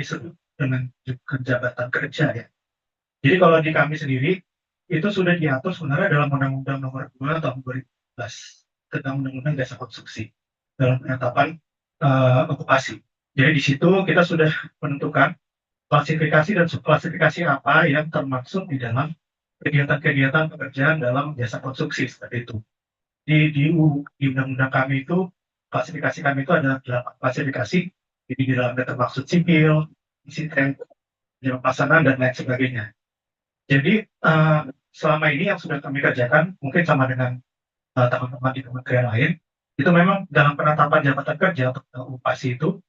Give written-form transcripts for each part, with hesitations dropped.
kami sebut dengan jabatan kerja ya. Jadi kalau di kami sendiri, itu sudah diatur sebenarnya dalam Undang-Undang Nomor 2 Tahun 2011 tentang Undang-Undang Jasa Konstruksi dalam penetapan okupasi. Jadi di situ kita sudah menentukan klasifikasi dan subklasifikasi apa yang termaksud di dalam kegiatan-kegiatan pekerjaan dalam jasa konstruksi seperti itu. Di undang-undang kami itu klasifikasi kami itu ada 8 klasifikasi, jadi di dalamnya termaksud sipil, insiden, pasangan dan lain sebagainya. Jadi selama ini yang sudah kami kerjakan mungkin sama dengan teman-teman di kementerian lain, itu memang dalam penetapan jabatan kerja atau okupasi itu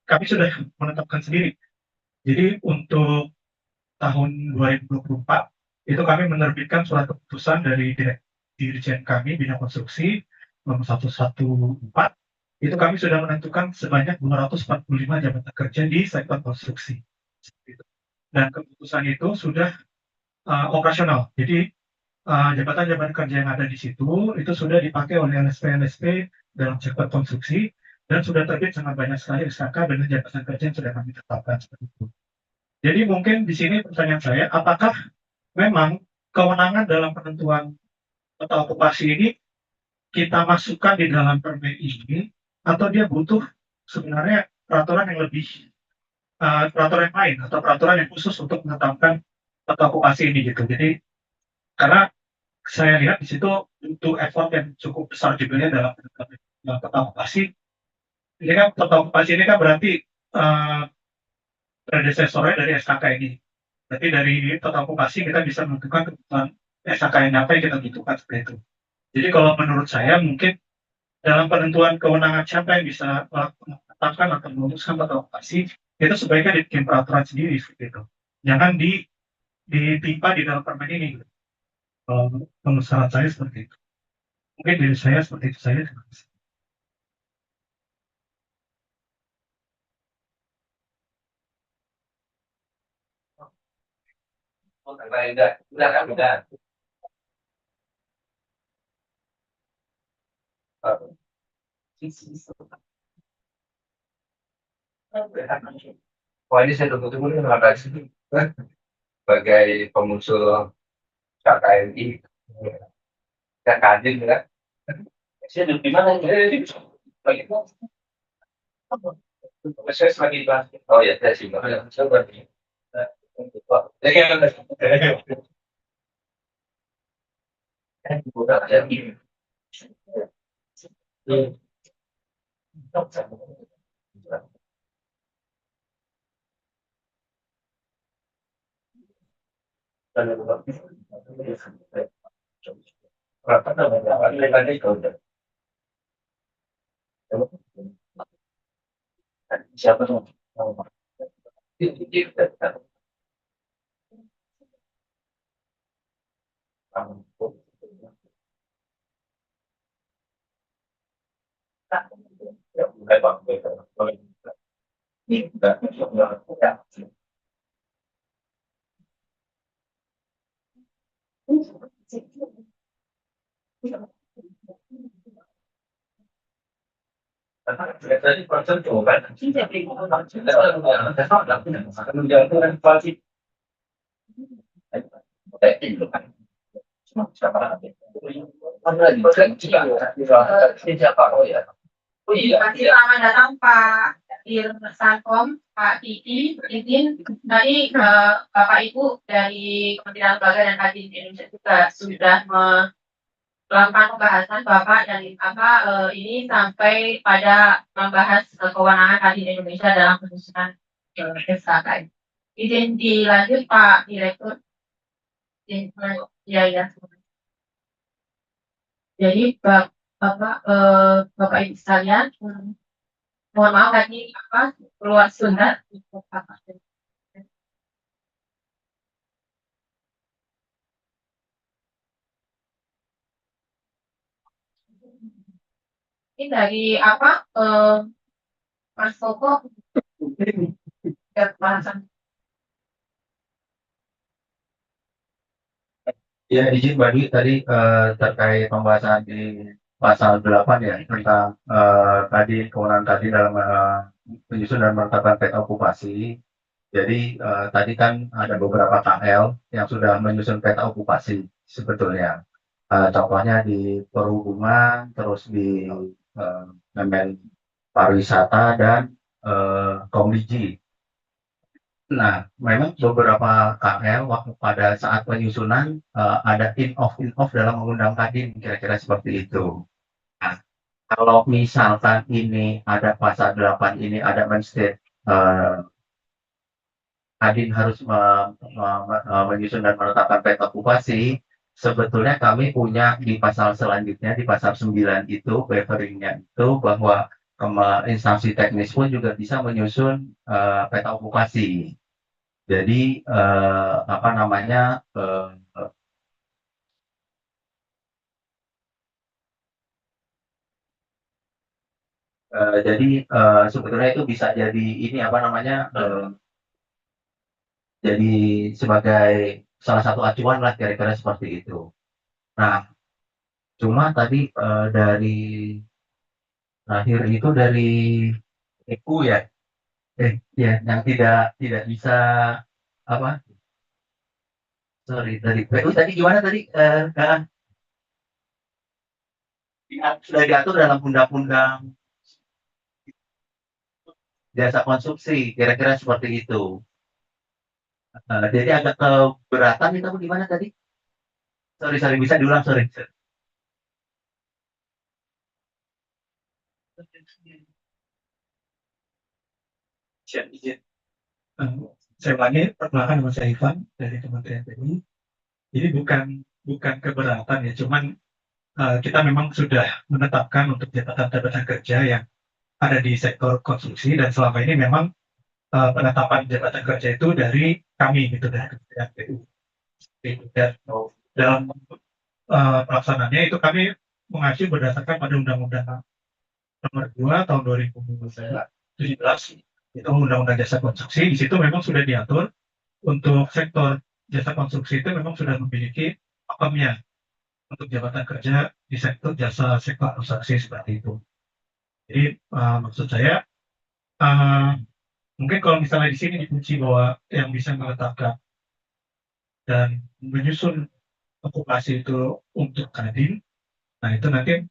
kami sudah menetapkan sendiri. Jadi untuk tahun 2024 itu kami menerbitkan surat keputusan dari Dirjen kami Bina Konstruksi nomor 114, itu kami sudah menentukan sebanyak 245 jabatan kerja di sektor konstruksi. Dan keputusan itu sudah operasional. Jadi jabatan-jabatan kerja yang ada di situ itu sudah dipakai oleh LSP-LSP dalam sektor konstruksi dan sudah terbit sangat banyak sekali SKK dengan jabatan kerja yang sudah kami tetapkan seperti itu. Jadi mungkin di sini pertanyaan saya, apakah memang kewenangan dalam penentuan peta okupasi ini kita masukkan di dalam permen ini, atau dia butuh sebenarnya peraturan yang lebih peraturan yang lain atau peraturan yang khusus untuk menetapkan peta okupasi ini gitu. Jadi karena saya lihat di situ butuh effort yang cukup besar juga ya dalam peta okupasi. Ini kan peta okupasi ini kan berarti predecessornya dari SKK ini. Berarti dari peta okupasi kita bisa menentukan kebutuhan SKK yang apa yang kita butuhkan seperti itu. Jadi kalau menurut saya mungkin dalam penentuan kewenangan siapa yang bisa menetapkan atau memutuskan peta okupasi, itu sebaiknya dibikin peraturan sendiri seperti itu. Jangan ditimpa di dalam permen ini. Kalau menurut saran saya seperti itu. Mungkin dari saya seperti itu saja. Terima kasih. Udah. Wah ini saya tunggu-tunggu nih terima kasih sebagai pengusul KKNI dan kadir ya. Saya duduk di mana? Lagi saya lagi bahas. Oh ya saya sih coba. Siapa tuh? Tadi konsen coba. Oh iya. Selamat datang Pak Dirsankom, Pak Titi, izin tadi Bapak Ibu dari Kementerian Lembaga dan Kadin Indonesia juga sudah melakukan pembahasan Bapak dan ini sampai pada membahas kewenangan Kadin Indonesia dalam penyusunan SKK. Izin dilanjut Pak Direktur. Ya. Jadi Bapak Ibu sekalian, mohon maaf tadi keluar sebentar. Ini dari Mas Koko pembahasan. Ya izin Mbak Dwi tadi terkait pembahasan di pasal 8 ya tentang tadi kewenangan tadi dalam menyusun dan menetapkan peta okupasi. Jadi tadi kan ada beberapa KL yang sudah menyusun peta okupasi sebetulnya. Contohnya di perhubungan, terus di Kemen pariwisata dan Komdiji. Nah, memang beberapa KL waktu pada saat penyusunan ada in off dalam mengundang Kadin kira-kira seperti itu. Nah, kalau misalkan ini ada pasal 8 ini ada menstate Kadin harus menyusun dan menetapkan peta okupasi, sebetulnya kami punya di pasal selanjutnya di pasal 9 itu waveringnya itu bahwa instansi teknis pun juga bisa menyusun peta okupasi. Jadi apa namanya jadi sebetulnya itu bisa jadi ini apa namanya jadi sebagai salah satu acuan lah kira-kira seperti itu. Nah, cuma tadi dari terakhir itu dari EKU ya, ya yang tidak bisa apa, sorry dari PU tadi gimana tadi sudah diatur dalam undang-undang jasa konstruksi kira-kira seperti itu. Jadi agak keberatan itu gimana tadi? Sorry bisa diulang sorry. Siap izin. Saya ulangi perkenalkan nama saya Ivan dari Kementerian PU. Jadi bukan keberatan ya, cuman kita memang sudah menetapkan untuk jabatan-jabatan kerja yang ada di sektor konstruksi dan selama ini memang penetapan jabatan kerja itu dari kami gitu dari Kementerian PU. Dan dalam pelaksanaannya itu kami mengacu berdasarkan pada Undang-Undang Nomor 2 tahun 2017 itu Undang-Undang Jasa Konstruksi. Di situ memang sudah diatur untuk sektor jasa konstruksi itu memang sudah memiliki pakemnya untuk jabatan kerja di sektor konstruksi seperti itu. Jadi maksud saya mungkin kalau misalnya di sini dikunci bahwa yang bisa menetapkan dan menyusun okupasi itu untuk Kadin, nah itu nanti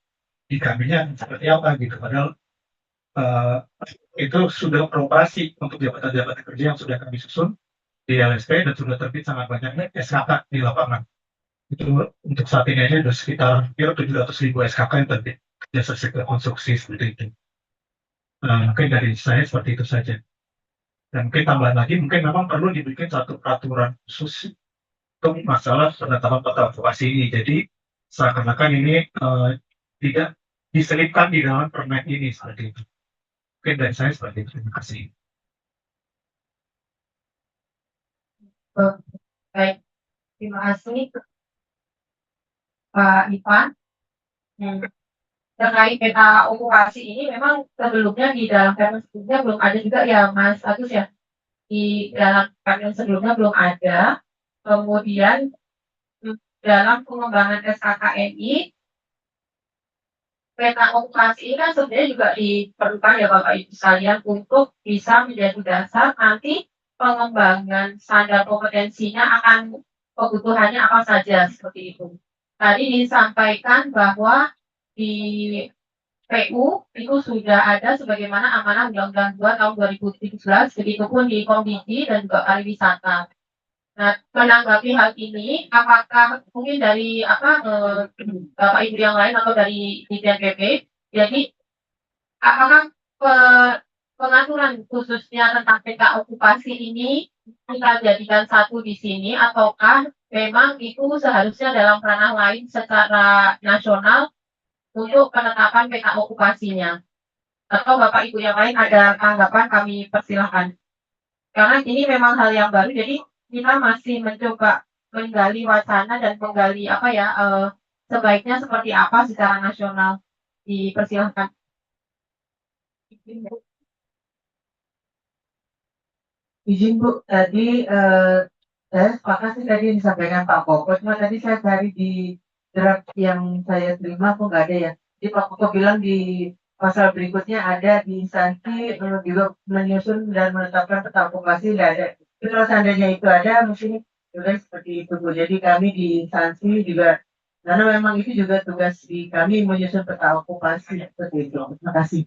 di kaminya seperti apa gitu. Padahal uh, itu sudah beroperasi untuk jabatan-jabatan kerja yang sudah kami susun di LSP dan sudah terbit sangat banyaknya SKK di lapangan. Itu untuk saat ini aja sudah sekitar 700.000 SKK yang terbit jasa sektor konstruksi seperti itu. Mungkin dari saya seperti itu saja. Dan mungkin tambahan lagi, mungkin memang perlu dibikin satu peraturan khusus untuk masalah penetapan peta okupasi ini. Jadi seakan-akan ini tidak diselipkan di dalam permen ini seperti itu. Mungkin dari saya seperti itu. Terima kasih. Baik, terima kasih Pak Ivan. Terkait peta okupasi ini memang sebelumnya di dalam permen sebelumnya belum ada juga ya Mas Agus ya. Di dalam permen sebelumnya belum ada. Kemudian dalam pengembangan SKKNI peta okupasi ini kan sebenarnya juga diperlukan ya Bapak Ibu sekalian untuk bisa menjadi dasar nanti pengembangan standar kompetensinya akan kebutuhannya apa saja seperti itu. Tadi disampaikan bahwa di PU itu sudah ada sebagaimana amanah Undang-Undang 2 tahun 2017, begitupun di Komdiji dan juga pariwisata. Nah, menanggapi hal ini, apakah mungkin dari Bapak Ibu yang lain atau dari DPP, jadi apakah pengaturan khususnya tentang peta okupasi ini kita jadikan satu di sini, ataukah memang itu seharusnya dalam ranah lain secara nasional untuk penetapan peta okupasinya? Atau Bapak Ibu yang lain ada tanggapan, kami persilahkan. Karena ini memang hal yang baru, jadi kita masih mencoba menggali wacana dan menggali sebaiknya seperti apa secara nasional. Dipersilahkan. Izin Bu, tadi saya sepakat sih tadi yang disampaikan Pak Koko, cuma tadi saya cari di draft yang saya terima kok nggak ada ya. Di Pak Koko bilang di pasal berikutnya ada di instansi juga menyusun dan menetapkan peta okupasi nggak ada. Tapi kalau seandainya itu ada, mungkin juga seperti itu Bu. Jadi kami di instansi juga, karena memang itu juga tugas di kami menyusun peta okupasi seperti itu. Terima kasih.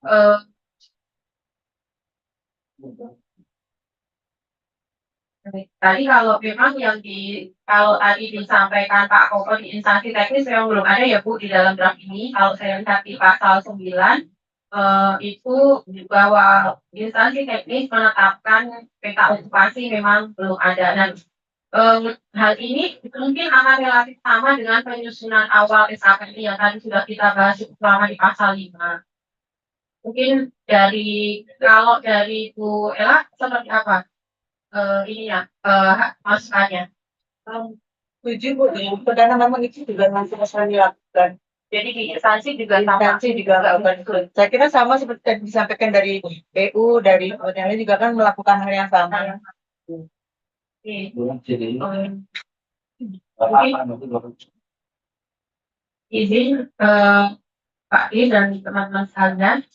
Eh, Tadi kalau memang kalau tadi disampaikan Pak Koko di instansi teknis memang belum ada ya Bu di dalam draft ini. Kalau saya lihat di pasal 9 itu bahwa instansi teknis menetapkan peta okupasi memang belum ada. Dan hal ini mungkin akan relatif sama dengan penyusunan awal SKP yang tadi sudah kita bahas cukup lama di pasal 5. Mungkin kalau dari Bu Ella seperti apa? Ini ya masukannya. Setuju Bu, karena memang itu juga masih sering dilakukan. Jadi di instansi juga sama. Instansi juga melakukan itu. Saya kira sama seperti yang disampaikan dari PU, dari yang lain juga kan melakukan hal yang sama. Izin Pak Di dan teman-teman sekalian.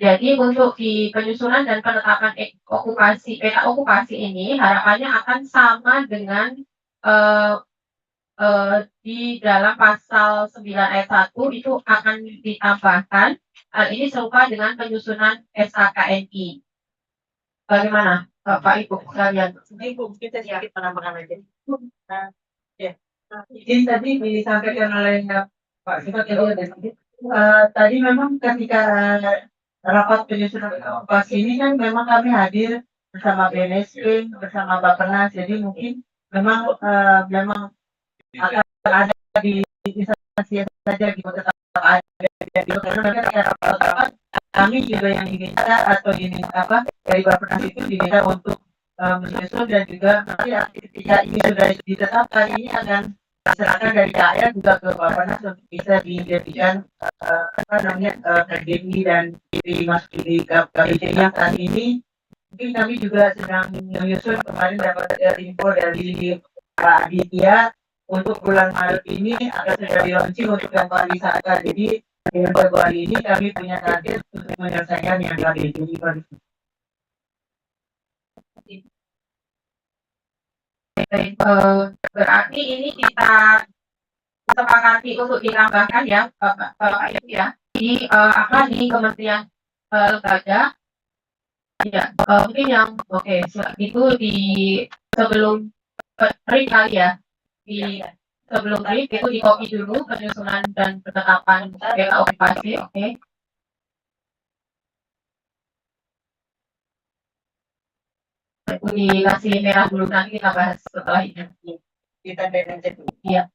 Jadi untuk di penyusunan dan penetapan peta okupasi ini harapannya akan sama dengan di dalam pasal 9 ayat 1 itu akan ditambahkan ini serupa dengan penyusunan SKKNI. Bagaimana Bapak Ibu sekalian? Jadi Bu, kita sedikit menambahkan aja. Izin tadi disampaikan oleh Pak Sifat tadi memang ketika rapat penyusunan okupasi ini kan memang kami hadir bersama BNSP, bersama Bappenas, jadi mungkin memang akan ada di instansi saja gitu, tetap ada gitu, karena memang ketika rapat kami juga yang diminta atau diminta dari Bappenas itu diminta untuk menyusun dan juga nanti ketika ini sudah ditetapkan ini akan diserahkan dari KR juga ke Bappenas untuk bisa dijadikan KDI dan dimasuki di KPJ yang saat ini. Mungkin kami juga sedang menyusun, kemarin dapat info dari Pak Aditya untuk bulan Maret ini akan sudah di-launching untuk yang pariwisata. Jadi dengan Februari ini kami punya target untuk menyelesaikan yang KDI. Berarti ini kita sepakati untuk ditambahkan ya Bapak Ibu ya di di Kementerian Lembaga ya mungkin yang itu di sebelum RIP kali ya di sebelum RIP itu di copy dulu penyusunan dan penetapan peta okupasi itu dikasih merah dulu nanti kita bahas setelah ini Kita aja dulu. Iya.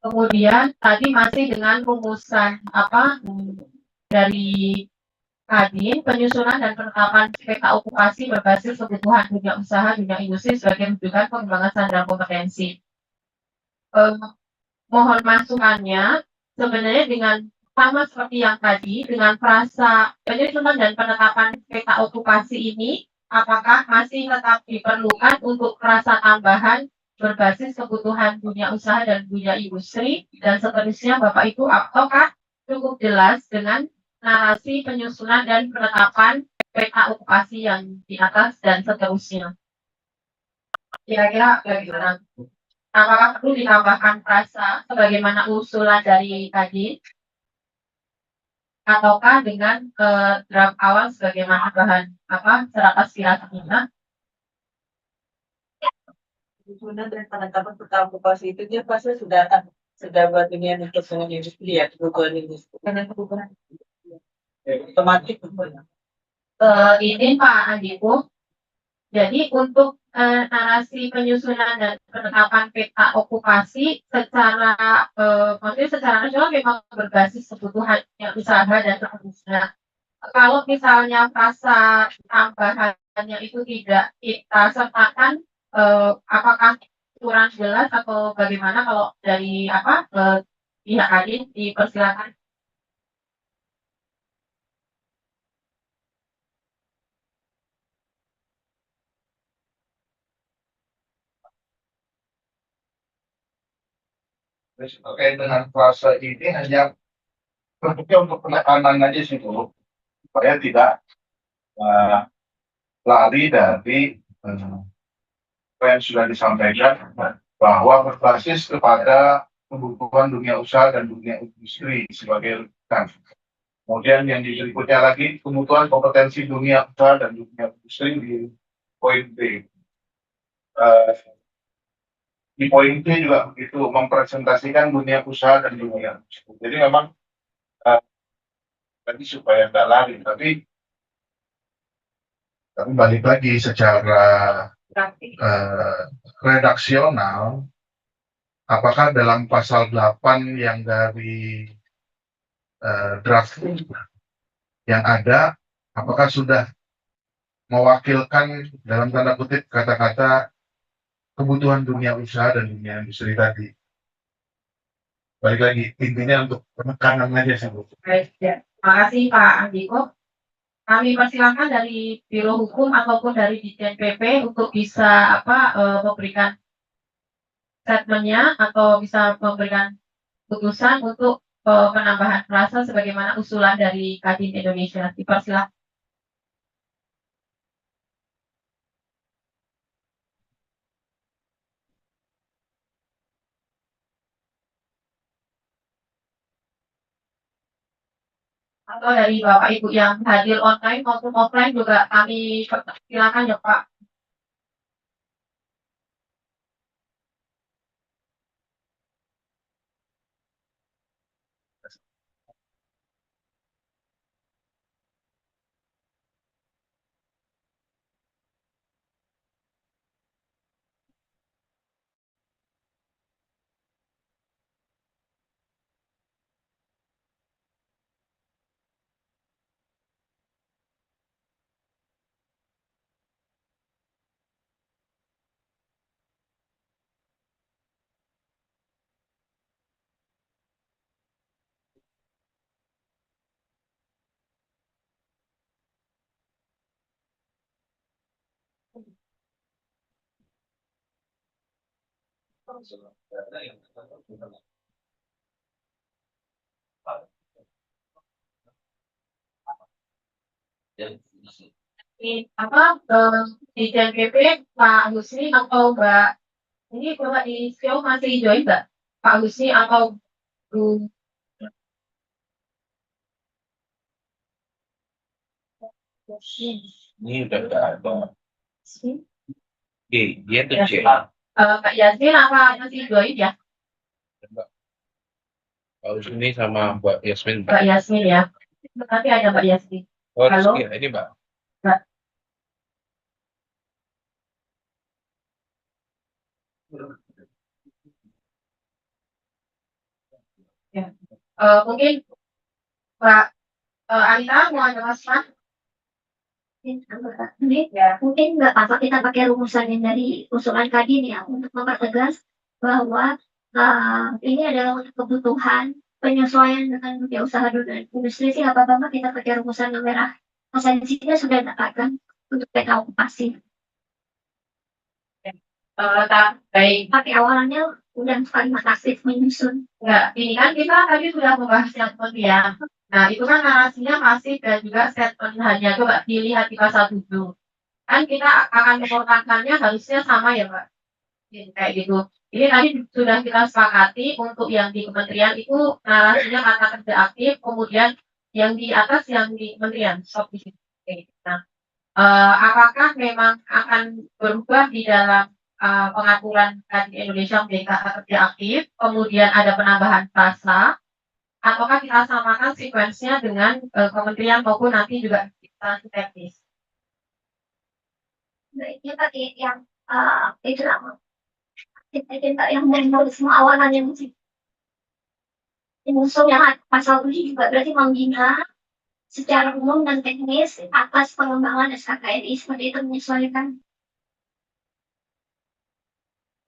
Kemudian tadi masih dengan rumusan dari Kadin, penyusunan dan penetapan peta okupasi berbasis kebutuhan dunia usaha, dunia industri sebagai rujukan pengembangan standar kompetensi. Mohon masukannya sebenarnya dengan sama seperti yang tadi dengan frasa penyusunan dan penetapan peta okupasi ini, apakah masih tetap diperlukan untuk frasa tambahan berbasis kebutuhan dunia usaha dan dunia industri dan seterusnya Bapak Ibu, ataukah cukup jelas dengan narasi penyusunan dan penetapan peta okupasi yang di atas dan seterusnya? Kira-kira bagaimana? Apakah perlu ditambahkan frasa sebagaimana usulan dari tadi? Ataukah dengan draft awal sebagaimana bahan serat aspirasinya? Penyusunan dan penetapan peta okupasi itu dia pasti sudah buat dunia untuk dengan industri ya, kebutuhan industri. Karena kebutuhan otomatis. Ini Pak Andiko. Jadi untuk narasi penyusunan dan penetapan peta okupasi maksudnya secara nasional memang berbasis kebutuhan usaha dan seterusnya. Kalau misalnya frasa tambahannya itu tidak kita sertakan, apakah kurang jelas atau bagaimana kalau dari pihak Kadin dipersilakan? terkait dengan frase ini hanya bentuknya untuk penekanan aja sih dulu, supaya tidak lari dari apa yang sudah disampaikan bahwa berbasis kepada kebutuhan dunia usaha dan dunia industri sebagai rujukan. Kemudian yang berikutnya lagi kebutuhan kompetensi dunia usaha dan dunia industri di poin B. Di poin B juga begitu, mempresentasikan dunia usaha dan dunia industri. Jadi memang tadi supaya nggak lari, tapi balik lagi secara redaksional, apakah dalam pasal 8 yang dari draft yang ada, apakah sudah mewakilkan dalam tanda kutip kata-kata kebutuhan dunia usaha dan dunia industri tadi? Balik lagi, intinya untuk penekanan aja sih, Bu. Baik, ya. Terima kasih Pak Andiko. Kami persilakan dari Biro Hukum ataupun dari Ditjen PP untuk bisa memberikan statementnya atau bisa memberikan putusan untuk penambahan frasa sebagaimana usulan dari Kadin Indonesia. Dipersilakan. Atau dari Bapak Ibu yang hadir online maupun offline juga kami silakan ya Pak. Ini Ditjen PP Pak Husni atau Mbak ini coba di show masih join nggak Pak Husni atau Bu Ini udah nggak ada. Dia tuh C. Mbak Yasmin apa masih join ya? Pak Husni sama Mbak Yasmin. Mbak Yasmin ya. Nanti ada Mbak Yasmin. Oh, Halo. ya, ini Mbak. Mbak. Ya. Mungkin Mbak Anita mau jelaskan? Ini mungkin nggak apa kita pakai rumusan yang dari usulan Kadin ya untuk mempertegas bahwa ini adalah untuk kebutuhan penyesuaian dengan dunia usaha dan industri sih nggak apa-apa kita pakai rumusan yang merah. Esensinya sudah dapatkan untuk peta okupasi. Baik. Tapi awalnya udah kalimat aktif menyusun. Enggak, ini kan kita tadi sudah membahas yang kemudian. Nah, itu kan narasinya masih dan juga statement hanya coba dilihat di pasal 7. Kan kita akan mengorbankannya harusnya sama ya, Pak. Kayak gitu. Ini tadi sudah kita sepakati untuk yang di kementerian itu narasinya kata kerja aktif, kemudian yang di atas yang di kementerian stop di situ. Nah, apakah memang akan berubah di dalam pengaturan Kadin Indonesia menjadi kata kerja aktif, kemudian ada penambahan frasa, ataukah kita samakan sekuensnya dengan kementerian maupun nanti juga instansi teknis? Baiknya pakai yang itu lama. Kita yang menulisme awalan yang musik. Unsur yang pasal 7 juga berarti membina secara umum dan teknis atas pengembangan SKKNI seperti itu menyesuaikan.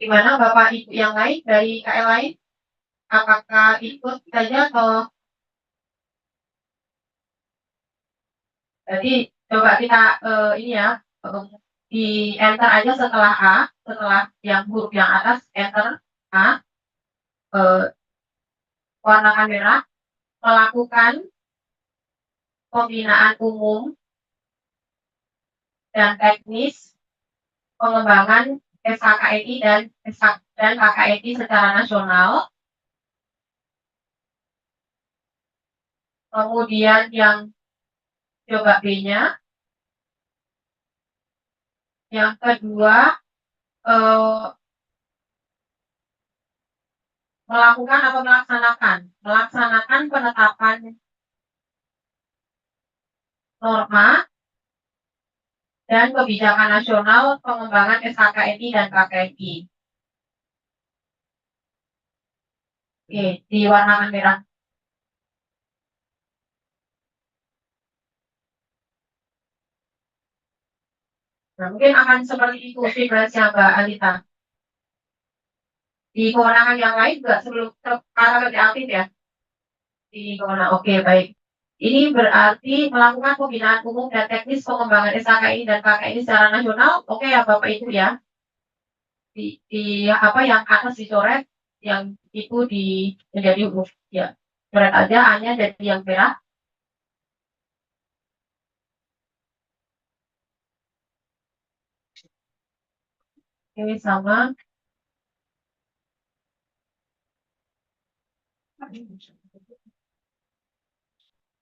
Gimana Bapak Ibu yang lain dari KL lain? Apakah ikut saja atau jadi coba kita ini ya di enter aja setelah A, setelah yang huruf yang atas enter A, warna merah, melakukan pembinaan umum dan teknis pengembangan SKKNI dan KKNI secara nasional. Kemudian yang coba B-nya, yang kedua melakukan atau melaksanakan penetapan norma dan kebijakan nasional pengembangan SKKNI dan KKNI. Oke, diwarnakan merah. Nah, mungkin akan seperti itu sequence-nya Mbak Alita. Di kewenangan yang lain juga sebelum karena kerja aktif ya. Di kewenangan, oke baik. Ini berarti melakukan pembinaan umum dan teknis pengembangan SKKNI dan KKNI secara nasional. Oke ya Bapak Ibu ya. Di apa yang atas dicoret, yang itu menjadi huruf ya. Coret aja hanya jadi yang merah. Ini sama.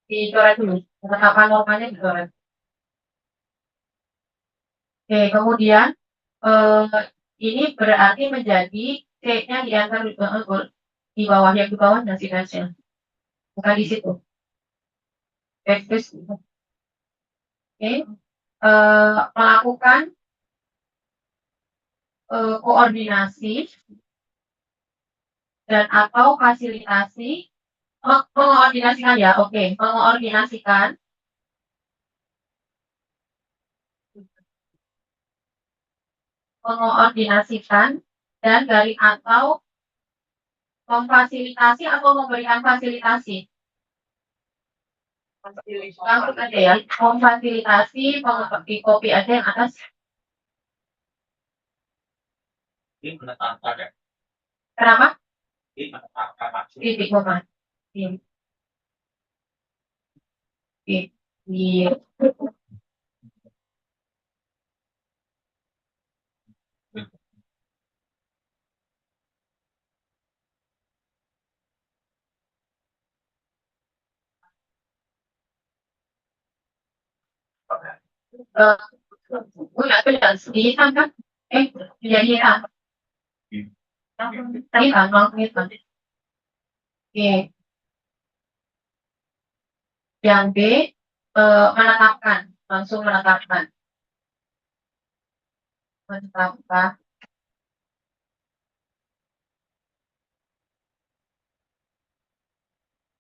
Dicoret dulu. Penetapan normanya dicoret. Oke, kemudian ini berarti menjadi C-nya di enter di bawah, yang di bawah dan sequence-nya. Bukan di situ. Backspace. Oke. Melakukan koordinasi dan atau fasilitasi, mengoordinasikan ya, oke, mengoordinasikan dan dari atau memfasilitasi atau memberikan fasilitasi. Langsung aja ya, memfasilitasi, di copy aja yang atas. Ini menetapkan ya. Kenapa? Ini menetapkan. Titik koma. Di nggak jelas di kan jadi hitam tadi tanggal gitu. Oke, yang B menetapkan, langsung menetapkan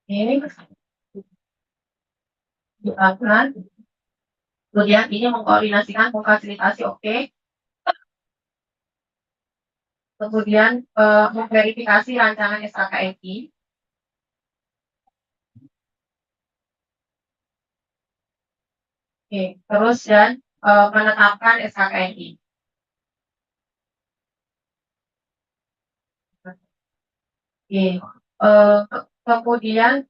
ini dilakukan. Kemudian ini mengkoordinasikan, memfasilitasi, oke. Kemudian memverifikasi rancangan SKKNI. Oke, terus dan menetapkan SKKNI. Oke, kemudian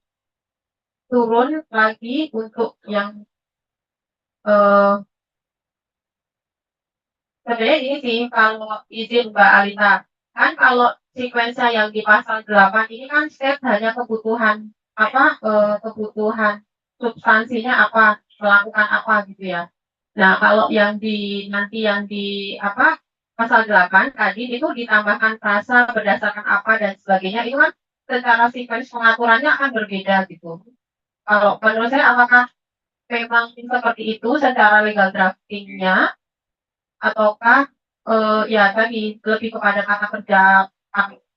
turun lagi untuk yang sebenarnya ini sih kalau izin Mbak Alita, kan kalau sekuensia yang di pasal 8 ini kan step hanya kebutuhan kebutuhan substansinya apa, melakukan apa gitu ya. Nah, kalau yang nanti yang di pasal 8 tadi itu ditambahkan frasa berdasarkan apa dan sebagainya, itu kan secara sekuens pengaturannya akan berbeda gitu. Kalau menurut saya apakah memang seperti itu secara legal draftingnya, ataukah ya tadi lebih kepada kata kerja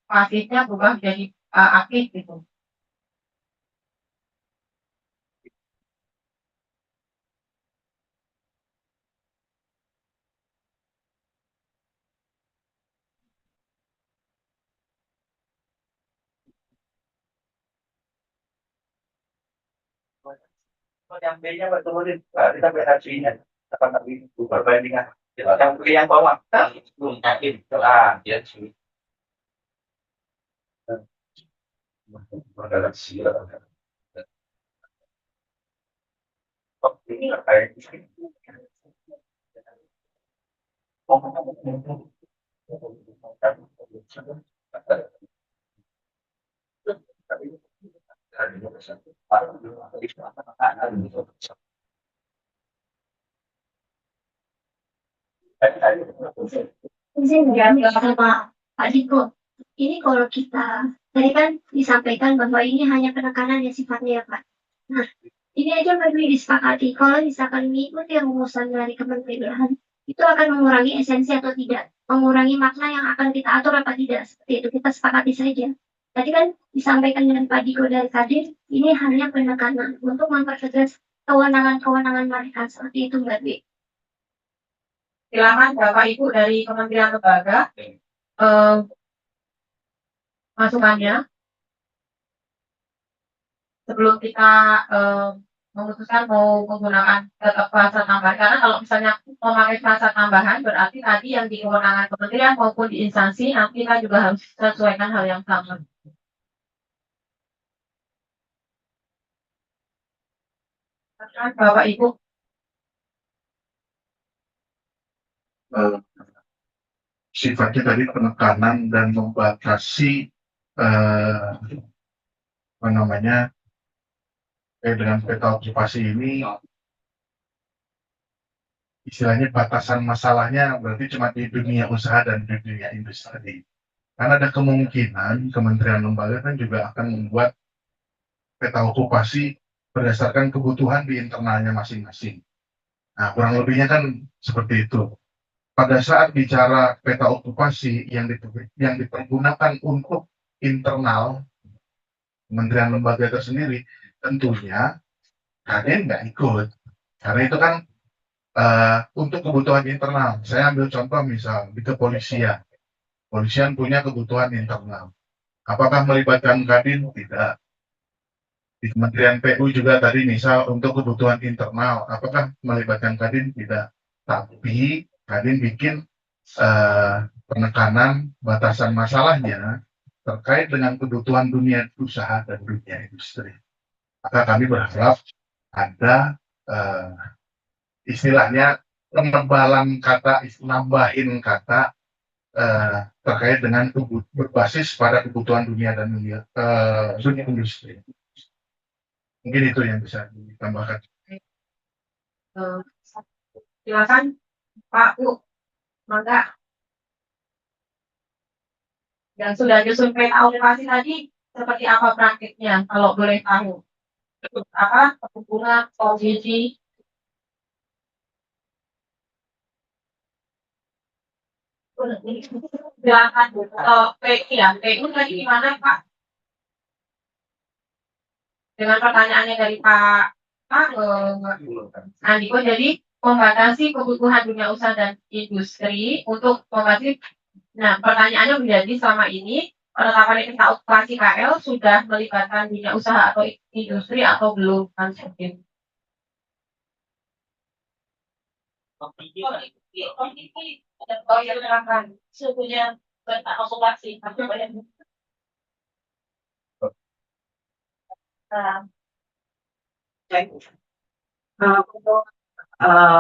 pasifnya berubah menjadi aktif gitu. Yang B-nya berturun, kita BHC-nya akan lebih berbandingan. Yang bawah, belum yakin. A, ya, Ini kayak Izin ya sama Pak Diko. Ini kalau kita tadi kan disampaikan bahwa ini hanya penekanan yang sifatnya ya Pak. Nah, ini aja perlu disepakati. Kalau misalkan mengikuti rumusan dari kementerian, itu akan mengurangi esensi atau tidak, mengurangi makna yang akan kita atur apa tidak. Seperti itu kita sepakati saja. Tadi kan disampaikan dengan Pak Diko dari Kadin, ini hanya penekanan untuk mempertegas kewenangan-kewenangan mereka. Seperti itu Mbak Dwi. Silakan Bapak Ibu dari Kementerian Lembaga masukannya sebelum kita memutuskan mau menggunakan frasa tambahan. Karena kalau misalnya memakai frasa tambahan berarti tadi yang di kewenangan kementerian maupun di instansi nanti kita juga harus sesuaikan hal yang sama. Bapak Ibu. Sifatnya tadi penekanan dan membatasi apa namanya dengan peta okupasi ini istilahnya batasan masalahnya berarti cuma di dunia usaha dan di dunia industri. Karena ada kemungkinan kementerian lembaga kan juga akan membuat peta okupasi berdasarkan kebutuhan di internalnya masing-masing. Nah, kurang lebihnya kan seperti itu. Pada saat bicara peta okupasi yang dipergunakan untuk internal kementerian lembaga tersendiri, tentunya kalian nggak ikut. Karena itu kan untuk kebutuhan internal. Saya ambil contoh misal di kepolisian. Polisian punya kebutuhan internal. Apakah melibatkan Kadin? Tidak. Di Kementerian PU juga tadi misal untuk kebutuhan internal. Apakah melibatkan Kadin? Tidak. Tapi Kadin bikin penekanan batasan masalahnya terkait dengan kebutuhan dunia usaha dan dunia industri. Maka kami berharap ada istilahnya penebalan kata, nambahin kata terkait dengan berbasis pada kebutuhan dunia dan dunia industri. Mungkin itu yang bisa ditambahkan. Silakan Pak Bu, maka yang sudah nyusun peta okupasi tadi seperti apa praktiknya kalau boleh tahu? Apa hubungan komisi? Silakan PI ya, PU tadi gimana Pak? Dengan pertanyaannya dari Pak Andiko, jadi membatasi kebutuhan dunia usaha dan industri untuk membatasi. Nah, pertanyaannya menjadi selama ini penetapan peta okupasi KL sudah melibatkan dunia usaha atau industri atau belum kan seperti itu. Oh ya, silakan. Sebenarnya peta okupasi Untuk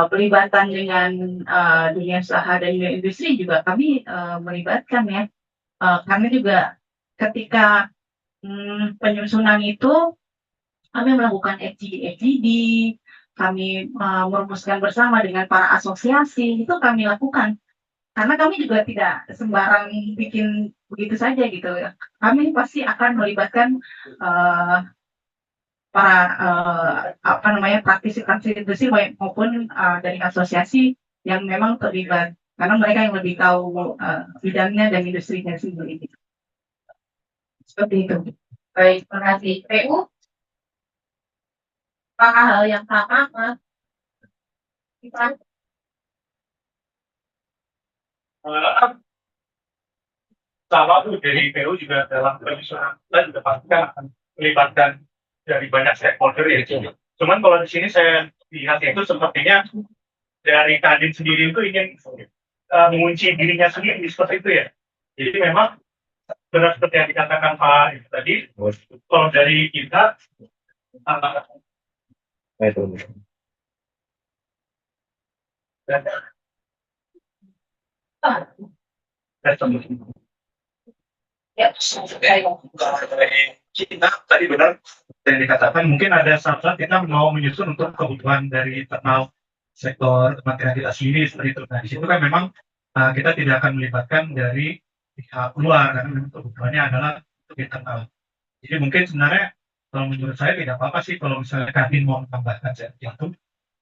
pelibatan dengan dunia usaha dan dunia industri juga kami melibatkan ya. Kami juga ketika penyusunan itu kami melakukan FGD, kami merumuskan bersama dengan para asosiasi, itu kami lakukan. Karena kami juga tidak sembarang bikin begitu saja gitu. Kami pasti akan melibatkan para praktisi industri maupun dari asosiasi yang memang terlibat. Karena mereka yang lebih tahu bidangnya dan industrinya sendiri. Seperti itu. Baik, terima kasih. PU? Apakah hal yang sama, Mas? Kita sama tuh dari PU juga dalam penyusunan kita juga pastikan akan melibatkan dari banyak stakeholder ya. Cuman kalau di sini saya lihat itu sepertinya dari Kadin sendiri itu ingin mengunci dirinya sendiri seperti itu ya. Jadi memang benar seperti yang dikatakan Pak itu tadi, kalau dari kita Ya, kita tadi benar yang dikatakan mungkin ada saat-saat kita mau menyusun untuk kebutuhan dari internal sektor kementerian kita sendiri seperti itu. Nah di situ kan memang kita tidak akan melibatkan dari pihak luar karena memang kebutuhannya adalah untuk internal. Jadi mungkin sebenarnya kalau menurut saya tidak apa-apa sih kalau misalnya Kadin mau menambahkan itu.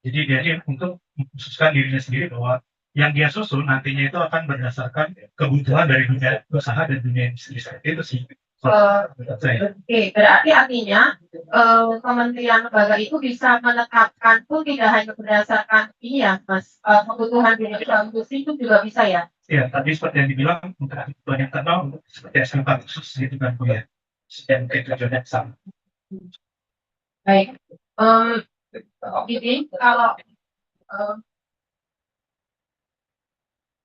Jadi dia untuk mengkhususkan dirinya sendiri bahwa yang dia susun nantinya itu akan berdasarkan kebutuhan dari dunia usaha dan dunia industri seperti itu sih. Menurut saya. Oke, berarti artinya kementerian lembaga itu bisa menetapkan pun tidak hanya berdasarkan ini ya, Mas, kebutuhan dunia usaha industri itu juga bisa ya? Ya, tadi seperti yang dibilang untuk kebutuhan yang internal seperti SMK khusus gitu kan Bu ya. Dan mungkin tujuannya sama. Baik. Jadi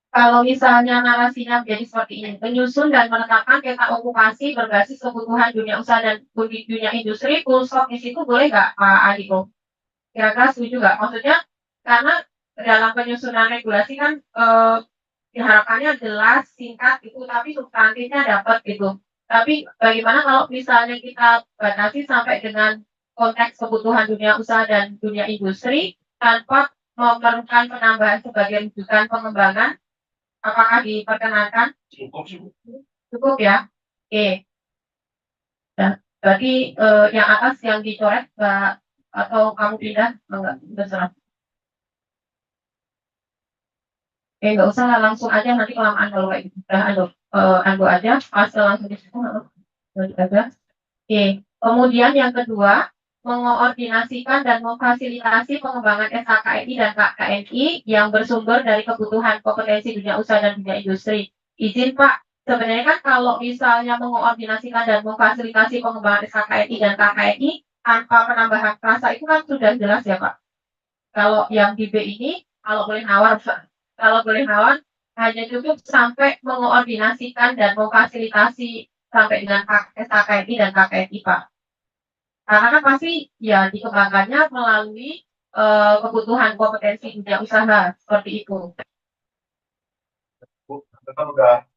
kalau misalnya narasinya menjadi seperti ini, menyusun dan menetapkan peta okupasi berbasis kebutuhan dunia usaha dan dunia industri, full stop di situ boleh nggak Pak Adiko? Kira-kira setuju nggak? Maksudnya karena dalam penyusunan regulasi kan diharapkannya jelas, singkat gitu, tapi substansinya dapat gitu. Tapi bagaimana kalau misalnya kita batasi sampai dengan konteks kebutuhan dunia usaha dan dunia industri tanpa memerlukan penambahan sebagai rujukan pengembangan, apakah diperkenankan? Cukup ya? Oke. Nah, berarti yang atas yang dicoret Mbak, atau kamu pindah? Enggak, terserah. Nggak usah langsung aja nanti kelamaan kalau kayak gitu. Udah anu aja, pasal langsung di situ. Aja. Oke. Kemudian yang kedua, mengoordinasikan dan memfasilitasi pengembangan SKKNI dan KKNI yang bersumber dari kebutuhan kompetensi dunia usaha dan dunia industri. Izin Pak, sebenarnya kan kalau misalnya mengoordinasikan dan memfasilitasi pengembangan SKKNI dan KKNI tanpa penambahan frasa itu kan sudah jelas ya Pak. Kalau yang di B ini, kalau boleh nawar Pak, kalau boleh nawar, hanya cukup sampai mengoordinasikan dan memfasilitasi sampai dengan SKKNI dan KKNI Pak. Karena kan pasti ya dikembangkannya melalui kebutuhan kompetensi dunia usaha seperti itu. Kita udah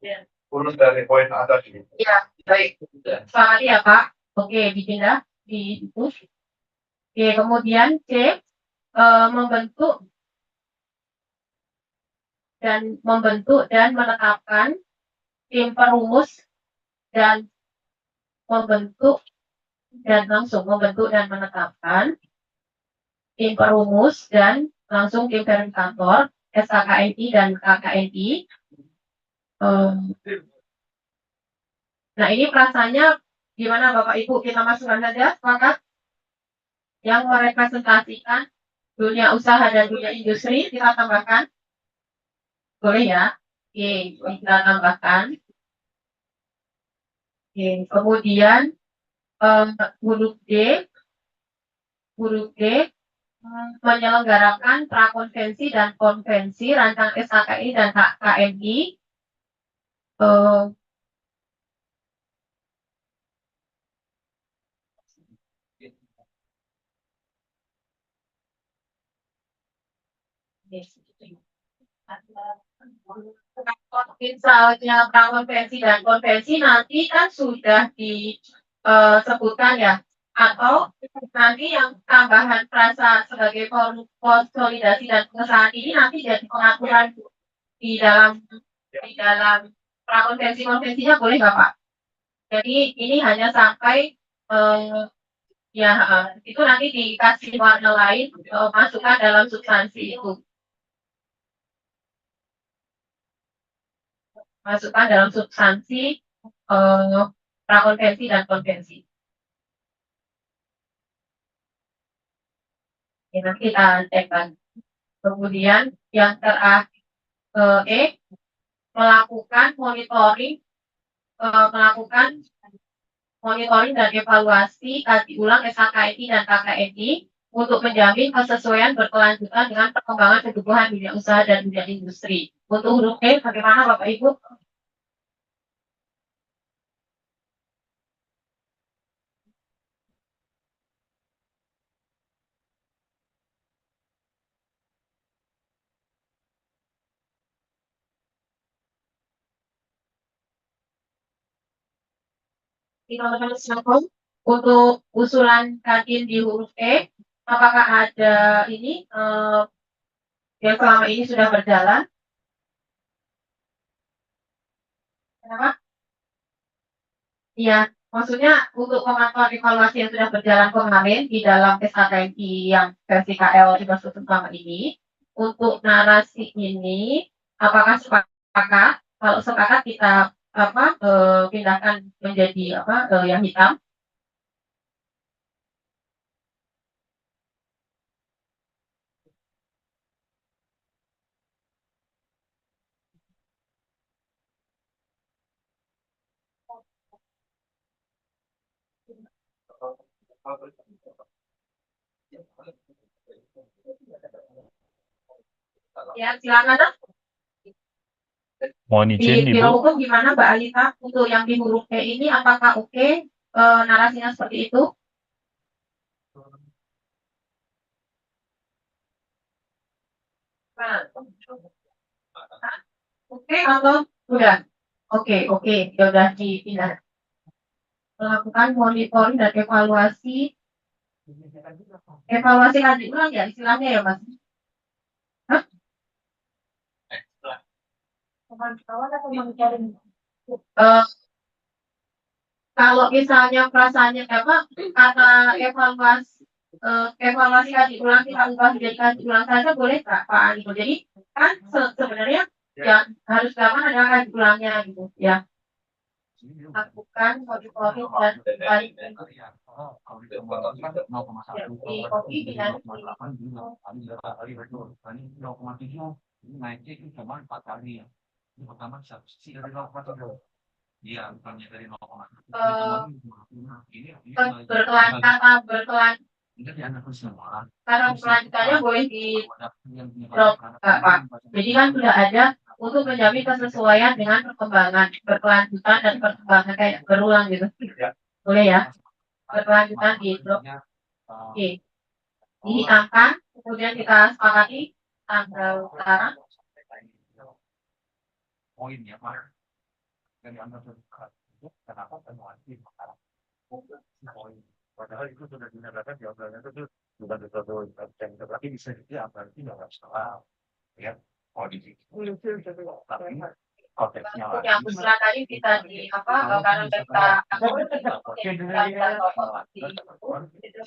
urus dari poin atas ini. Ya, baik. Selamat ya Pak. Oke, dipindah di itu. Oke, kemudian C, membentuk dan menetapkan tim perumus dan membentuk dan menetapkan tim perumus dan langsung tim verifikator SKKNI dan KKNI. Nah ini perasaannya gimana Bapak Ibu, kita masukkan saja sepakat yang merepresentasikan dunia usaha dan dunia industri kita tambahkan, boleh ya? Oke, kita tambahkan. Oke, kemudian huruf D menyelenggarakan prakonvensi dan konvensi rancang SKKI dan KKNI. Misalnya prakonvensi dan konvensi nanti kan sudah disebutkan ya, atau nanti yang tambahan frasa sebagai konsolidasi dan pengesahan ini nanti jadi pengaturan di dalam prakonvensi konvensinya boleh nggak Pak? Jadi ini hanya sampai itu nanti dikasih warna lain, masukkan dalam substansi itu. Masukkan dalam substansi prakonvensi dan konvensi. Oke, nanti kita cekkan. Kemudian yang terakhir melakukan monitoring dan evaluasi kaji ulang SKKNI dan KKNI untuk menjamin kesesuaian berkelanjutan dengan perkembangan kebutuhan dunia usaha dan dunia industri. Untuk huruf E, bagaimana Bapak Ibu? di teman-teman Snapcom untuk usulan Kadin di huruf E, apakah ada ini yang selama ini sudah berjalan? Kenapa? Iya, maksudnya untuk pemantauan evaluasi yang sudah berjalan kemarin di dalam SKKMI yang versi KL dimaksud utama ini, untuk narasi ini, apakah sepakat? Kalau sepakat kita pindahkan menjadi yang hitam. Ya, silakan. Mohon izin, Di Biro Ibu. Hukum gimana Mbak Alita? Untuk yang di huruf E ini apakah oke narasinya seperti itu? Oke atau udah? Oke, ya udah dipindah. Melakukan monitoring dan evaluasi kaji ulang ya istilahnya ya Mas? Hah? Kalau misalnya perasaannya kata evaluasi kaji ulang kita ubah menjadi kaji ulang saja boleh nggak Pak Aniko? Jadi kan sebenarnya yang harus dilakukan adalah kaji ulangnya gitu ya. Lakukan monitoring dan berkelanjutannya boleh di drop Pak. Jadi kan sudah ada untuk menjamin kesesuaian dengan perkembangan, berkelanjutan dan perkembangan kayak berulang gitu. Boleh ya? Berkelanjutan di drop. Oke. Dihilangkan, kemudian kita sepakati tanggal sekarang. Poinnya, Pak. Kenapa temuan di Makassar? Padahal itu sudah dinyatakan di awalnya itu sudah betul tapi bisa jadi berarti nggak salah ya audit tapi konteksnya Yang usulan tadi kita di karena kita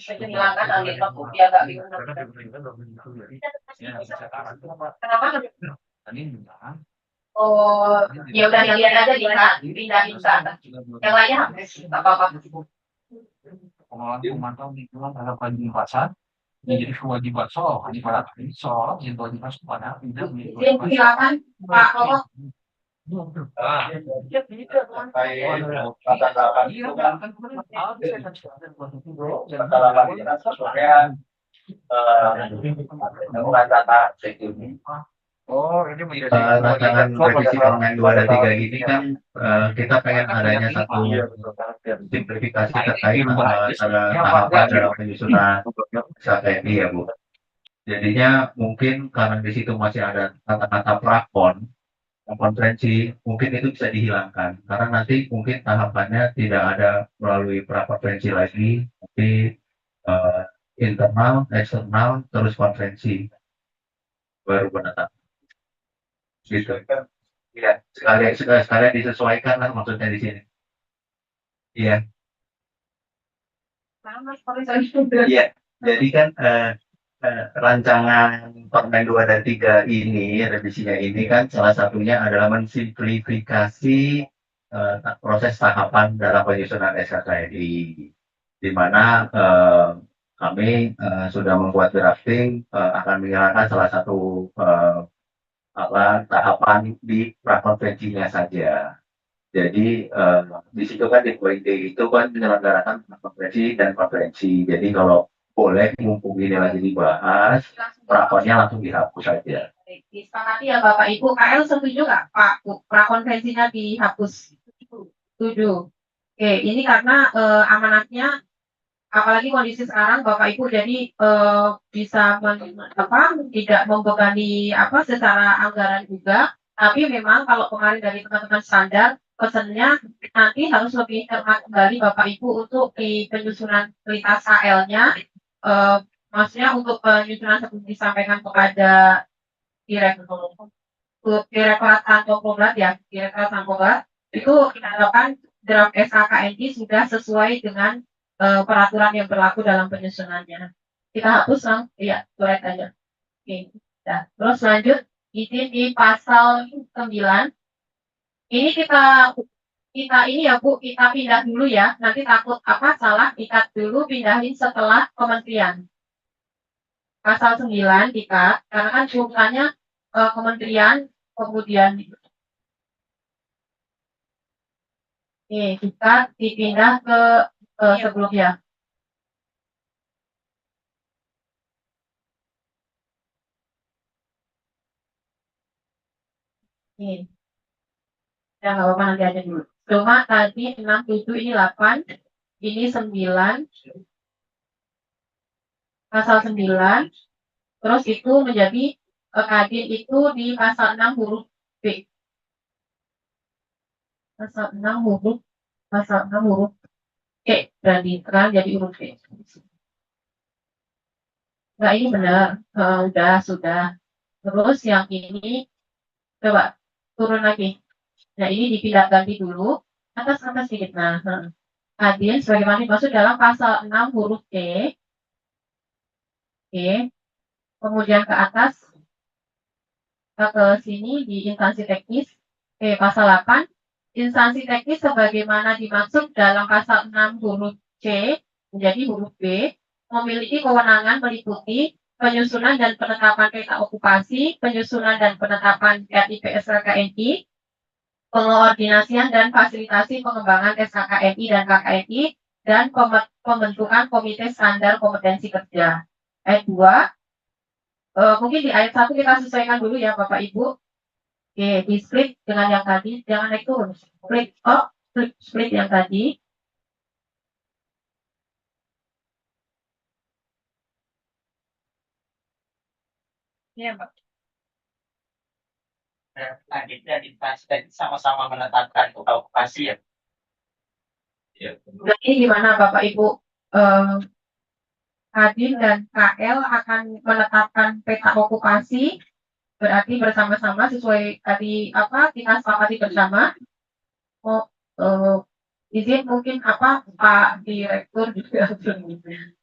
menghilangkan aliran rupiah gak bingung. Kenapa? Oh, ya udah lihat aja pindahin ke atas. Yang lainnya nggak apa-apa. Pengelolaan pemantau lingkungan terhadap kewajiban pasar menjadi kewajiban soal yang kewajiban pada tidak silakan Pak Koko. Oh, ini rancangan revisi Permen 2 dan 3 ini kan kita pengen adanya satu simplifikasi terkait tahapan dalam penyusunan SKKMI ya Bu. Jadinya mungkin karena di situ masih ada kata-kata prakon, konferensi mungkin itu bisa dihilangkan karena nanti mungkin tahapannya tidak ada melalui prakonferensi lagi, tapi internal, eksternal, terus konferensi baru penetapan. Gitu. Ya, sekalian disesuaikan lah maksudnya di sini. Iya. Iya. Jadi kan rancangan Permen 2 dan 3 ini, revisinya ini kan salah satunya adalah mensimplifikasi proses tahapan dalam penyusunan SKKMI, di mana kami sudah membuat drafting akan menghilangkan salah satu tahapan di prakonferensinya saja. Jadi di situ kan di poin D itu kan menyelenggarakan konferensi dan konferensi. Jadi kalau boleh mumpung ini lagi dibahas, prakonnya langsung dihapus saja. Disepakati ya Bapak Ibu, KL setuju nggak Pak prakonferensinya dihapus? Setuju. Oke, ini karena amanatnya apalagi kondisi sekarang Bapak Ibu jadi bisa tidak membebani secara anggaran juga, tapi memang kalau kemarin dari teman-teman standar pesannya nanti harus lebih cermat kembali Bapak Ibu untuk di penyusunan prioritas KL-nya. Maksudnya untuk penyusunan seperti disampaikan kepada Direktorat Sampoklat ya, Direktorat Sampoklat itu kita harapkan draft SKKNI sudah sesuai dengan peraturan yang berlaku dalam penyusunannya. Kita hapus lang, ya, coret aja. Oke. Nah, terus lanjut izin di pasal 9. Ini kita ini ya Bu, kita pindah dulu ya. Nanti takut apa salah, ikat dulu pindahin setelah kementerian. Pasal 9 dikat, karena kan jumlahnya kementerian, kemudian kita dipindah ke sebelumnya. Nih. Ya nggak apa-apa nanti aja dulu. Cuma tadi 6, 7, ini 8, ini 9, pasal 9, terus itu menjadi Kadin itu di pasal 6 huruf B. Pasal 6 huruf C, berarti kan jadi huruf B. Nah ini benar, sudah. Terus yang ini, coba turun lagi. Nah ini dipindah ganti dulu, atas sedikit. Nah, Kadin sebagaimana dimaksud dalam pasal 6 huruf C. Oke, kemudian ke atas, ke sini di instansi teknis, pasal 8, instansi teknis sebagaimana dimaksud dalam pasal 6 huruf C menjadi huruf B, memiliki kewenangan meliputi penyusunan dan penetapan peta okupasi, penyusunan dan penetapan RIP SKKNI, pengoordinasian dan fasilitasi pengembangan SKKNI dan KKNI, dan pembentukan komite standar kompetensi kerja. Ayat 2, mungkin di ayat 1 kita sesuaikan dulu ya Bapak Ibu. Oke, di split dengan yang tadi, jangan naik turun. Split yang tadi. Iya, Mbak. Kadin dan instansi sama-sama menetapkan okupasi ya. Nah, ini gimana Bapak Ibu? Kadin dan KL akan menetapkan peta okupasi, berarti bersama-sama sesuai tadi apa kita sepakati bersama. Izin mungkin apa Pak Direktur juga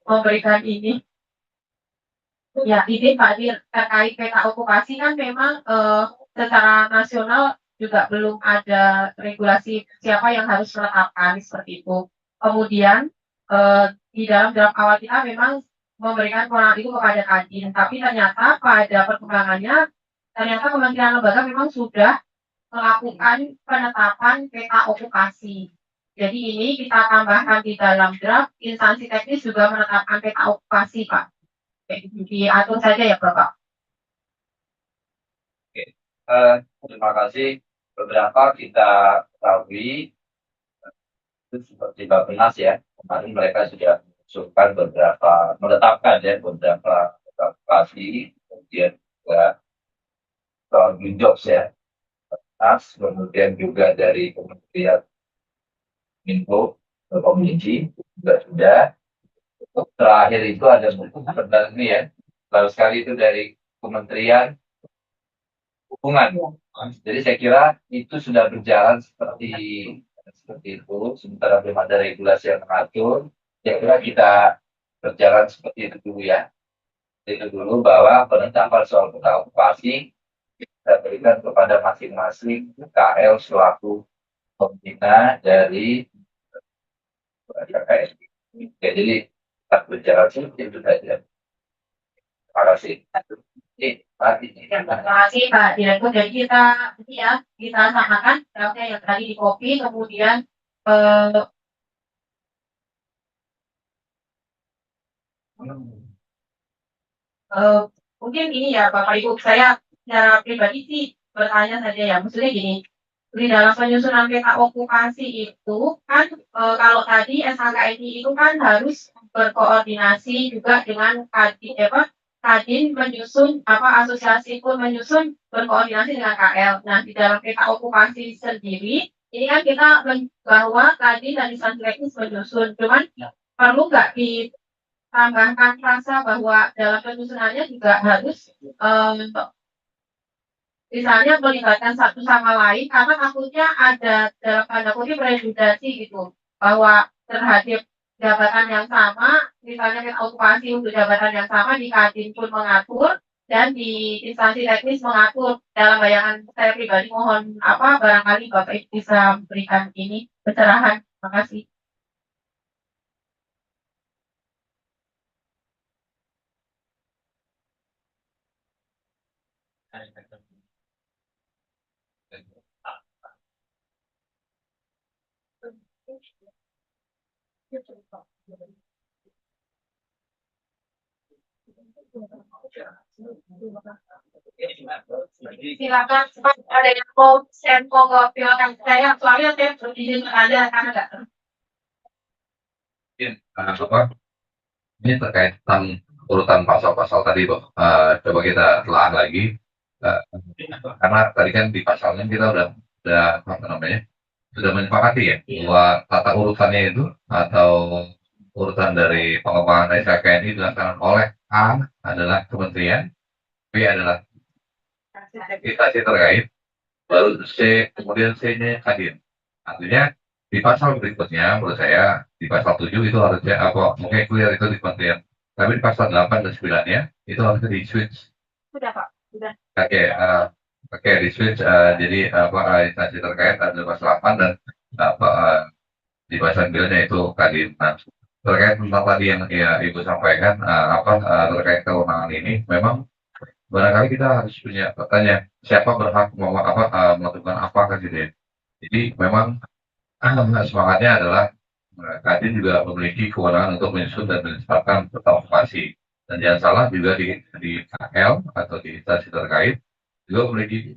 memberikan ini. Ya, izin Pak Dir terkait peta okupasi kan memang secara nasional juga belum ada regulasi siapa yang harus menetapkan seperti itu. Kemudian di dalam draft awal kita memang memberikan kewenangan itu kepada Kadin, tapi ternyata pada perkembangannya ternyata kementerian lembaga memang sudah melakukan penetapan peta okupasi. Jadi ini kita tambahkan di dalam draft, instansi teknis juga menetapkan peta okupasi, Pak. Diatur saja ya, Bapak. Oke, terima kasih. Beberapa kita ketahui itu seperti Bappenas ya, kemarin mereka sudah mengusulkan menetapkan ya beberapa okupasi, kemudian juga Jobs ya, kemudian juga dari Kementerian Info Komunikasi juga sudah. Terakhir itu ada ini ya, lalu sekali itu dari Kementerian Hubungan. Jadi saya kira itu sudah berjalan seperti itu. Sementara belum ada regulasi yang mengatur, saya kira kita berjalan seperti itu dulu ya. Itu dulu bahwa penetapan soal peta okupasi kita berikan kepada masing-masing KL selaku pembina dari KKNI. Ya, jadi kita berjalan seperti itu saja. Terima kasih. Terima kasih Pak Direktur. Jadi kita samakan draftnya yang tadi di copy, kemudian mungkin ini ya Bapak Ibu, saya secara pribadi sih bertanya saja ya, maksudnya gini, di dalam penyusunan peta okupasi itu kan kalau tadi SKKNI itu kan harus berkoordinasi juga dengan Kadin menyusun asosiasi pun menyusun berkoordinasi dengan KL. Nah di dalam peta okupasi sendiri ini kan kita bahwa tadi dari instansi teknis menyusun, cuman perlu nggak ditambahkan frasa bahwa dalam penyusunannya juga harus misalnya melibatkan satu sama lain karena takutnya ada dalam tanda kutip redundasi gitu bahwa terhadap jabatan yang sama misalnya kita okupasi untuk jabatan yang sama di Kadin pun mengatur dan di instansi teknis mengatur. Dalam bayangan saya pribadi mohon apa barangkali Bapak Ibu bisa memberikan ini pencerahan. Terima kasih. Silakan ada yang mau share monggo silakan saya soalnya saya berizin ada karena nggak Mungkin apa ini terkait tentang urutan pasal-pasal tadi, Bang. Coba kita telah lagi. Eh, karena tadi kan di pasalnya kita udah apa namanya sudah menyepakati ya bahwa tata urutannya itu atau urutan dari pengembangan SKKN ini dilaksanakan oleh A adalah kementerian, B adalah instansi terkait, baru C, kemudian C-nya Kadin. Artinya di pasal berikutnya menurut saya di pasal 7 itu harusnya apa mungkin clear itu di kementerian. Tapi di pasal 8 dan 9-nya itu harusnya di switch. sudah Pak sudah. Oke, oke di switch jadi apa instansi terkait ada pasal 8 dan apa di pasal 9-nya itu Kadin. Nah, terkait tentang tadi yang ya Ibu sampaikan terkait kewenangan ini memang barangkali kita harus punya tanya siapa berhak mau melakukan apa kan gitu ya. Jadi memang semangatnya adalah Kadin juga memiliki kewenangan untuk menyusun dan menetapkan peta okupasi. Dan jangan salah juga di KL atau di instansi terkait juga memiliki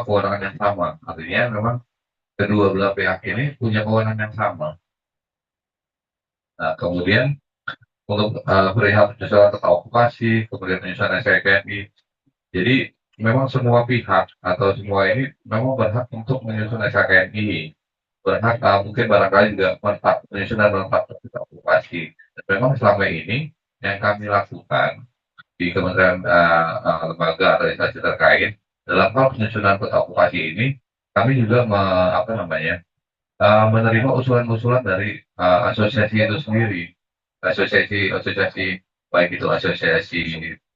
kewenangan yang sama. Artinya memang kedua belah pihak ini punya kewenangan yang sama. Nah, kemudian untuk perihal penyusunan peta okupasi, kemudian penyusunan SKKMI. Jadi memang semua pihak atau semua ini memang berhak untuk menyusun SKKMI. Berhak mungkin barangkali juga penyusunan menetapkan peta okupasi. Dan memang selama ini yang kami lakukan di kementerian lembaga atau instansi terkait dalam hal penyusunan peta okupasi ini, kami juga menerima usulan-usulan dari asosiasi itu sendiri, asosiasi baik itu asosiasi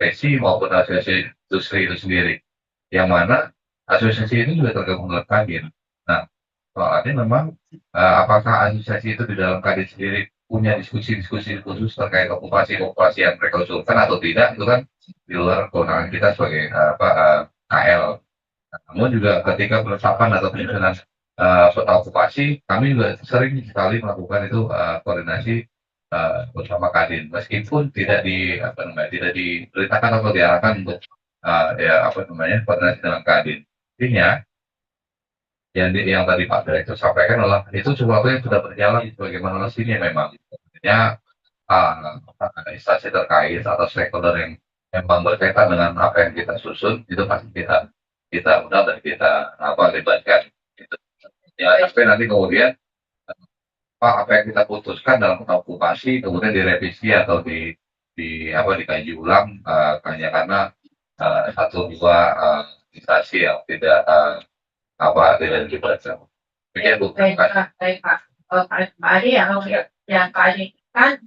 PESI maupun asosiasi industri itu sendiri, yang mana asosiasi ini juga tergabung dalam Kadin. Nah, soalnya memang apakah asosiasi itu di dalam Kadin sendiri punya diskusi-diskusi khusus terkait okupasi yang mereka usulkan atau tidak, itu kan di luar kewenangan kita sebagai KL. Namun juga ketika penetapan atau penyusunan peta okupasi, kami juga sering sekali melakukan itu koordinasi bersama Kadin, meskipun tidak diberitakan atau diarahkan untuk koordinasi dengan Kadin. Intinya yang tadi Pak Direktur sampaikan adalah itu sesuatu yang sudah berjalan sebagaimana mestinya memang. Artinya instansi terkait atau stakeholder yang memang berkaitan dengan apa yang kita susun itu pasti kita undang dan kita libatkan. Gitu. Ya, sampai nanti kemudian apa yang kita putuskan dalam okupasi kemudian direvisi atau dikaji ulang hanya karena satu dua instansi yang tidak dibaca. Demikian Bu. Baik Pak, baik Pak. Pak Adi ya, kalau yang Pak Adi kan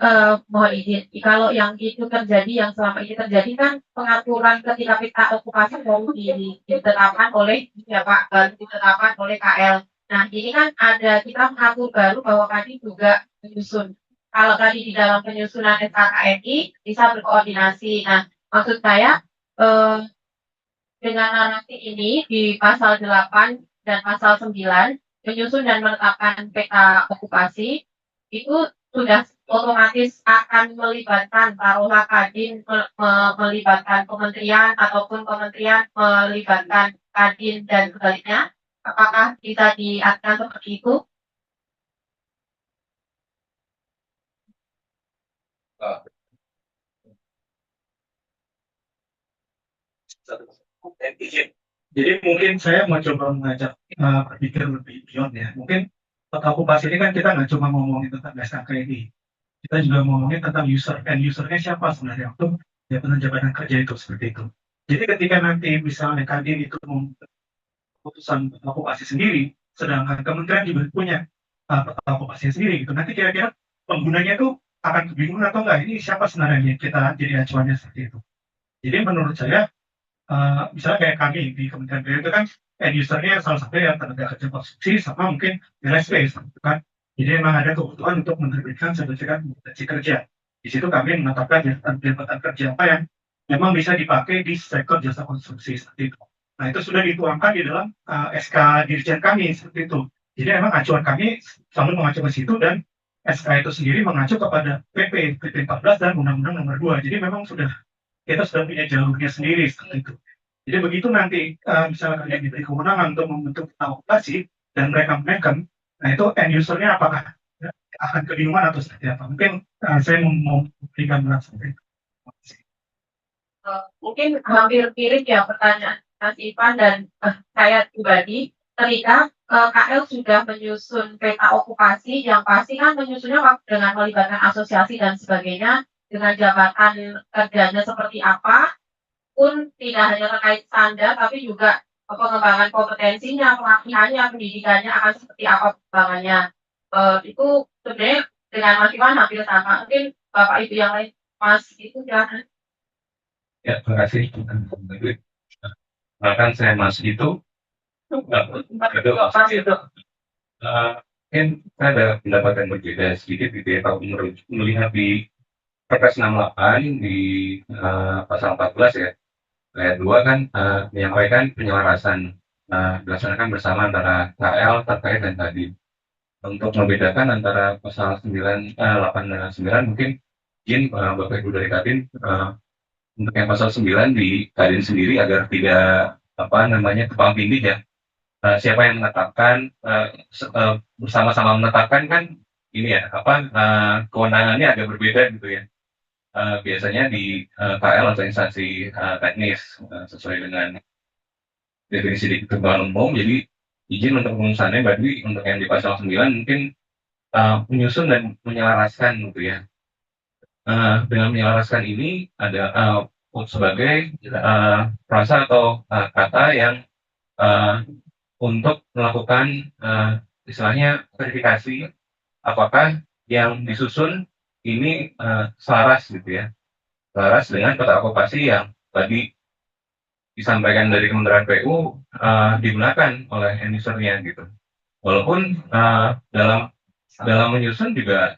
mohon izin, kalau yang itu terjadi, yang selama ini terjadi kan pengaturan ketika peta okupasi baru ditetapkan oleh ya Pak, baru ditetapkan oleh KL. Nah ini kan ada kita mengatur baru bahwa tadi juga menyusun. Kalau tadi di dalam penyusunan SKKNI bisa berkoordinasi. Nah maksud saya dengan narasi ini di pasal 8 dan pasal 9 menyusun dan menetapkan peta okupasi itu sudah otomatis akan melibatkan taruhlah Kadin melibatkan kementerian ataupun kementerian melibatkan Kadin dan sebaliknya. Apakah bisa diartikan seperti itu? Izin Jadi mungkin saya mau coba mengajak berpikir lebih beyond ya. Mungkin peta okupasi ini kan kita nggak cuma ngomongin tentang SKK ini, kita juga ngomongin tentang user, and usernya siapa sebenarnya untuk jabatan jabatan kerja itu seperti itu. Jadi ketika nanti misalnya Kadin itu membuat keputusan peta okupasi sendiri, sedangkan kementerian juga punya peta okupasi sendiri gitu. Nanti kira-kira penggunanya itu akan kebingungan atau enggak? Ini siapa sebenarnya yang kita jadi acuannya seperti itu. Jadi menurut saya misalnya kayak kami di Kementerian PU itu kan end usernya salah satu yang tenaga kerja konstruksi sama mungkin LSP gitu kan. Jadi memang ada kebutuhan untuk menerbitkan sertifikat kompetensi kerja. Di situ kami menetapkan jabatan kerja apa yang memang bisa dipakai di sektor jasa konstruksi seperti itu. Nah itu sudah dituangkan di dalam SK Dirjen kami seperti itu. Jadi memang acuan kami selalu mengacu ke situ dan SK itu sendiri mengacu kepada PP 14 dan Undang-Undang Nomor 2. Jadi memang kita sudah punya jalurnya sendiri seperti itu. Jadi begitu nanti misalnya kalian diberi kewenangan untuk membentuk okupasi dan mereka menekan, nah itu end usernya apakah akan kebingungan atau seperti apa? Mungkin saya mau berikan gambaran seperti itu. Mungkin hampir mirip ya pertanyaan Mas Ivan dan saya pribadi ketika KL sudah menyusun peta okupasi yang pasti kan menyusunnya dengan melibatkan asosiasi dan sebagainya dengan jabatan kerjanya seperti apa pun tidak hanya terkait standar tapi juga pengembangan kompetensinya, pelatihannya, pendidikannya akan seperti apa pengembangannya. Itu sebenarnya dengan Mas Ivan hampir sama. Mungkin Bapak Ibu yang lain Mas itu silakan. Ya, terima kasih. Bahkan saya Mas itu, mungkin saya ada pendapat yang berbeda sedikit gitu ya, kalau melihat di Perpres 68 di pasal 14 ya, ayat 2 kan menyampaikan penyelarasan dilaksanakan bersama antara KL terkait dan Kadin. Untuk membedakan antara pasal 8 dan 9 mungkin izin Bapak Ibu dari Kadin untuk yang pasal 9 di Kadin sendiri agar tidak tumpang tindih ya. Siapa yang menetapkan bersama-sama menetapkan kan ini ya kewenangannya agak berbeda gitu ya. Biasanya di KL atau instansi teknis sesuai dengan definisi di ketentuan umum. Jadi izin untuk pengurusannya berarti untuk yang di pasal 9 mungkin menyusun dan menyelaraskan gitu ya. Dengan menyelaraskan ini ada sebagai frasa atau kata yang untuk melakukan istilahnya verifikasi apakah yang disusun ini selaras gitu ya, selaras dengan peta okupasi yang tadi disampaikan dari Kementerian PU digunakan oleh end usernya gitu. Walaupun dalam menyusun juga